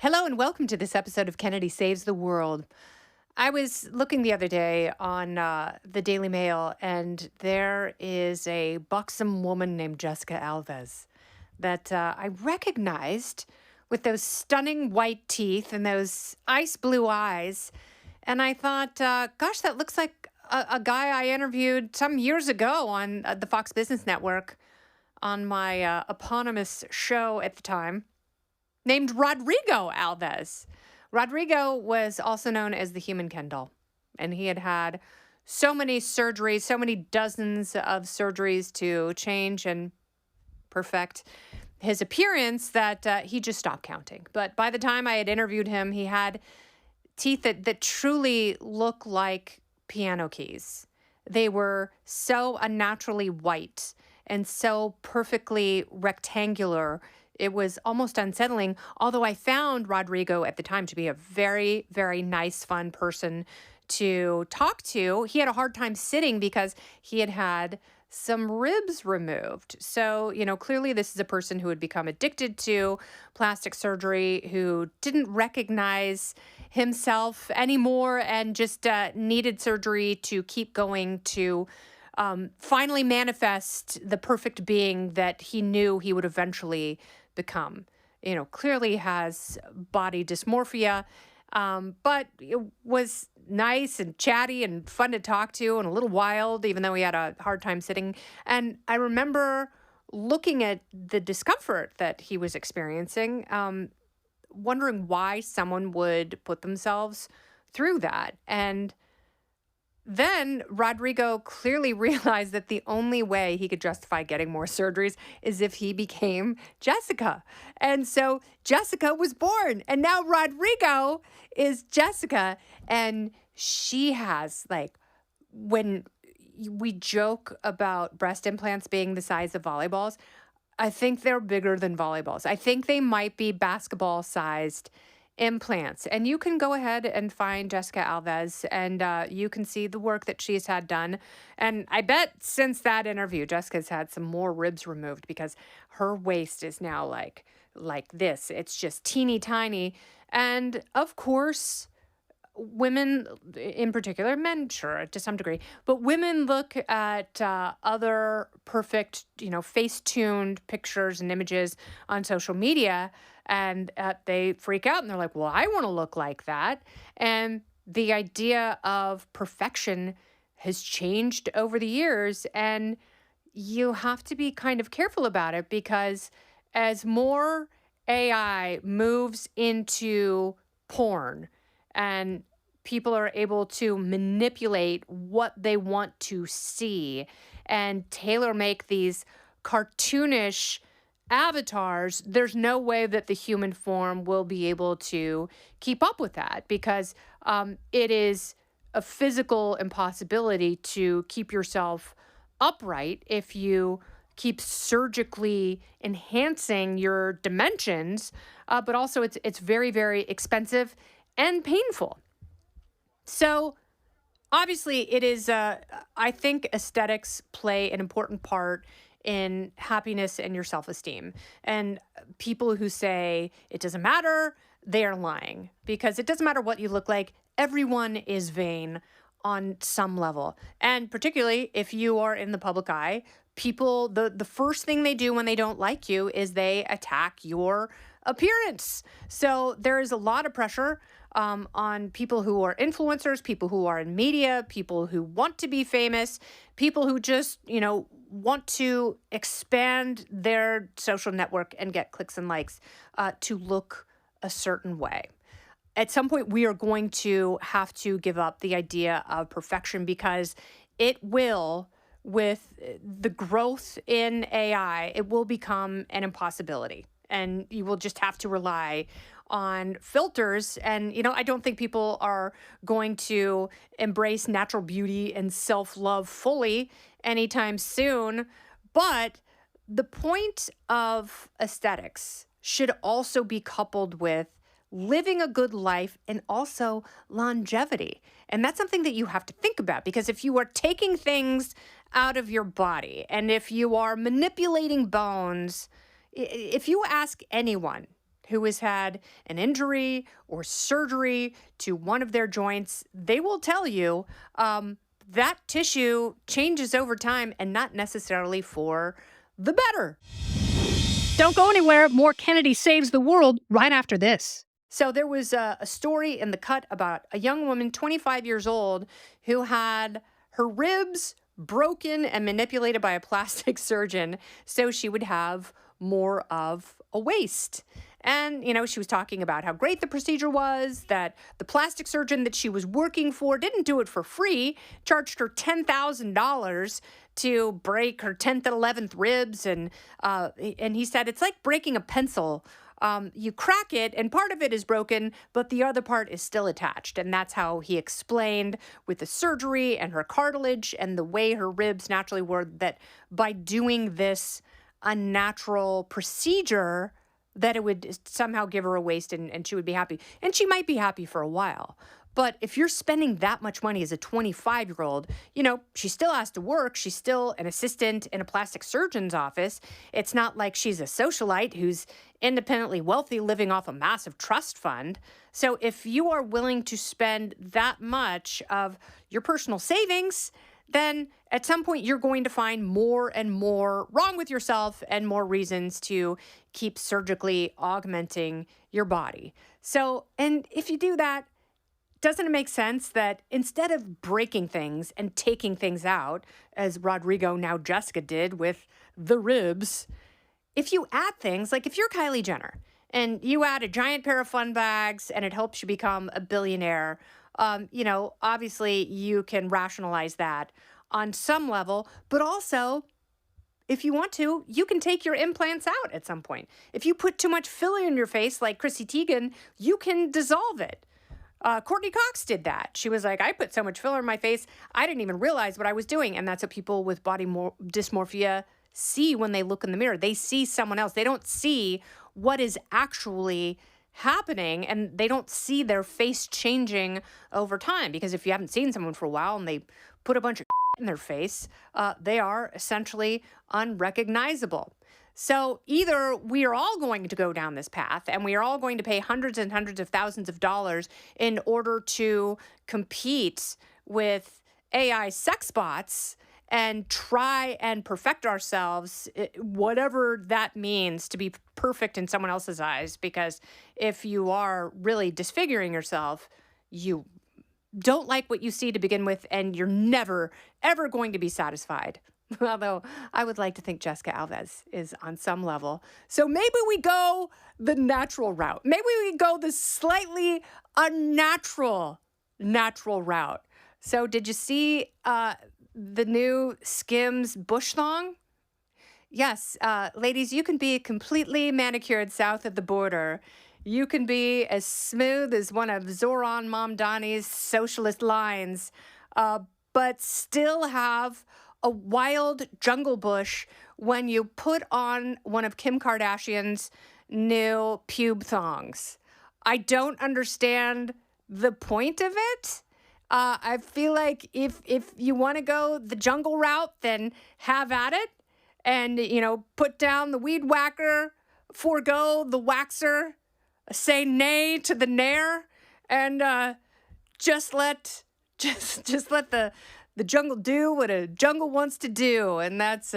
Hello and welcome to this episode of Kennedy Saves the World. I was looking the other day on the Daily Mail, and there is a buxom woman named Jessica Alves that I recognized with those stunning white teeth and those ice blue eyes. And I thought, gosh, that looks like a guy I interviewed some years ago on the Fox Business Network on my eponymous show at the time, named Rodrigo Alves. Rodrigo was also known as the human Ken doll, and he had had so many surgeries, so many dozens of surgeries to change and perfect his appearance that he just stopped counting. But by the time I had interviewed him, he had teeth that truly look like piano keys. They were so unnaturally white and so perfectly rectangular. It was almost unsettling, although I found Rodrigo at the time to be a very, very nice, fun person to talk to. He had a hard time sitting because he had had some ribs removed. So, clearly this is a person who had become addicted to plastic surgery, who didn't recognize himself anymore and just needed surgery to keep going to finally manifest the perfect being that he knew he would eventually become. Clearly has body dysmorphia, but it was nice and chatty and fun to talk to and a little wild, even though he had a hard time sitting. And I remember looking at the discomfort that he was experiencing, wondering why someone would put themselves through that. And then Rodrigo clearly realized that the only way he could justify getting more surgeries is if he became Jessica. And so Jessica was born. And now Rodrigo is Jessica. And she has, when we joke about breast implants being the size of volleyballs, I think they're bigger than volleyballs. I think they might be basketball-sized implants. And you can go ahead and find Jessica Alves, and you can see the work that she's had done. And I bet since that interview, Jessica's had some more ribs removed because her waist is now like this. It's just teeny tiny. And of course, women in particular, men, sure, to some degree, but women look at other perfect, face-tuned pictures and images on social media, and they freak out and they're like, well, I want to look like that. And the idea of perfection has changed over the years, and you have to be kind of careful about it because as more AI moves into porn and people are able to manipulate what they want to see and tailor make these cartoonish avatars, there's no way that the human form will be able to keep up with that because it is a physical impossibility to keep yourself upright if you keep surgically enhancing your dimensions, but also it's very, very expensive and painful. So obviously it is, I think aesthetics play an important part in happiness and your self-esteem. And people who say it doesn't matter, they are lying because it doesn't matter what you look like. Everyone is vain on some level. And particularly if you are in the public eye, people, the first thing they do when they don't like you is they attack your appearance. So there is a lot of pressure on people who are influencers, people who are in media, people who want to be famous, people who just, want to expand their social network and get clicks and likes to look a certain way. At some point, we are going to have to give up the idea of perfection because it will, with the growth in AI, it will become an impossibility. And you will just have to rely on filters. And, I don't think people are going to embrace natural beauty and self-love fully anytime soon. But the point of aesthetics should also be coupled with living a good life and also longevity. And that's something that you have to think about because if you are taking things out of your body and if you are manipulating bones, if you ask anyone who has had an injury or surgery to one of their joints, they will tell you that tissue changes over time and not necessarily for the better. Don't go anywhere. More Kennedy Saves the World right after this. So there was a story in The Cut about a young woman, 25 years old, who had her ribs broken and manipulated by a plastic surgeon so she would have more of a waist. And, she was talking about how great the procedure was, that the plastic surgeon that she was working for didn't do it for free, charged her $10,000 to break her 10th and 11th ribs. And he said, it's like breaking a pencil. You crack it and part of it is broken, but the other part is still attached. And that's how he explained with the surgery and her cartilage and the way her ribs naturally were, that by doing this unnatural procedure, that it would somehow give her a waist and she would be happy. And she might be happy for a while. But if you're spending that much money as a 25-year-old, she still has to work. She's still an assistant in a plastic surgeon's office. It's not like she's a socialite who's independently wealthy living off a massive trust fund. So if you are willing to spend that much of your personal savings, then at some point you're going to find more and more wrong with yourself and more reasons to keep surgically augmenting your body. So, and if you do that, doesn't it make sense that instead of breaking things and taking things out, as Rodrigo, now Jessica, did with the ribs, if you add things, like if you're Kylie Jenner and you add a giant pair of fun bags and it helps you become a billionaire, obviously you can rationalize that on some level, but also if you want to, you can take your implants out at some point. If you put too much filler in your face, like Chrissy Teigen, you can dissolve it. Courtney Cox did that. She was like, I put so much filler in my face, I didn't even realize what I was doing. And that's what people with body dysmorphia see when they look in the mirror. They see someone else. They don't see what is actually happening, and they don't see their face changing over time. Because if you haven't seen someone for a while and they put a bunch of in their face, they are essentially unrecognizable. So either we are all going to go down this path and we are all going to pay hundreds and hundreds of thousands of dollars in order to compete with AI sex bots and try and perfect ourselves, whatever that means, to be perfect in someone else's eyes. Because if you are really disfiguring yourself, you don't like what you see to begin with, and you're never, ever going to be satisfied. Although I would like to think Jessica Alves is on some level. So maybe we go the natural route. Maybe we go the slightly unnatural, natural route. So did you see the new Skims bush thong? Yes, ladies, you can be completely manicured south of the border. You can be as smooth as one of Zoran Mamdani's socialist lines, but still have a wild jungle bush when you put on one of Kim Kardashian's new pube thongs. I don't understand the point of it. I feel like if you want to go the jungle route, then have at it. And, put down the weed whacker, forego the waxer, say nay to the nair, and just let the jungle do what a jungle wants to do, and that's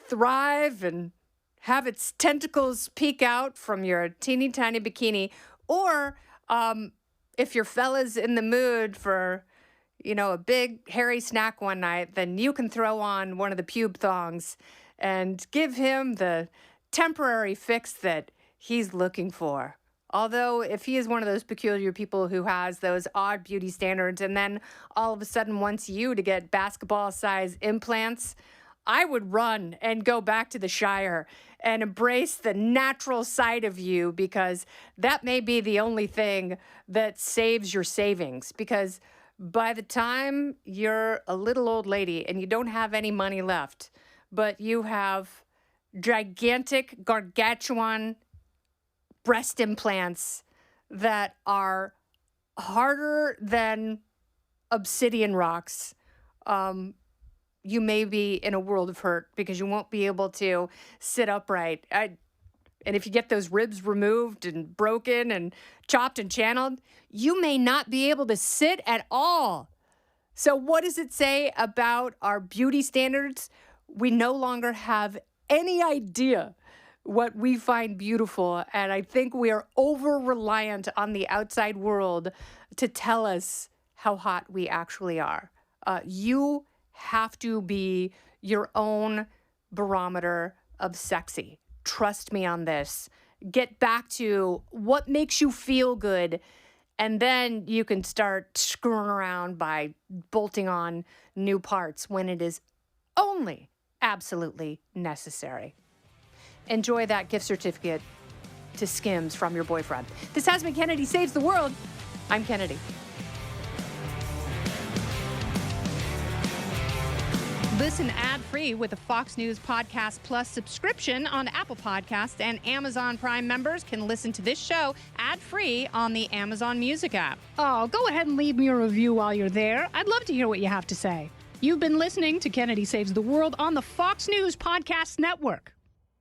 thrive and have its tentacles peek out from your teeny tiny bikini. Or if your fella's in the mood for, a big hairy snack one night, then you can throw on one of the pube thongs and give him the temporary fix that he's looking for. Although, if he is one of those peculiar people who has those odd beauty standards and then all of a sudden wants you to get basketball-size implants, I would run and go back to the Shire and embrace the natural side of you, because that may be the only thing that saves your savings. Because by the time you're a little old lady and you don't have any money left, but you have gigantic, gargantuan breast implants that are harder than obsidian rocks, you may be in a world of hurt because you won't be able to sit upright. And if you get those ribs removed and broken and chopped and channeled, you may not be able to sit at all. So what does it say about our beauty standards? We no longer have any idea what we find beautiful. And I think we are over-reliant on the outside world to tell us how hot we actually are. You have to be your own barometer of sexy. Trust me on this. Get back to what makes you feel good, and then you can start screwing around by bolting on new parts when it is only absolutely necessary. Enjoy that gift certificate to Skims from your boyfriend. This has been Kennedy Saves the World. I'm Kennedy. Listen ad-free with the Fox News Podcast Plus subscription on Apple Podcasts, and Amazon Prime members can listen to this show ad-free on the Amazon Music app. Oh, go ahead and leave me a review while you're there. I'd love to hear what you have to say. You've been listening to Kennedy Saves the World on the Fox News Podcast Network.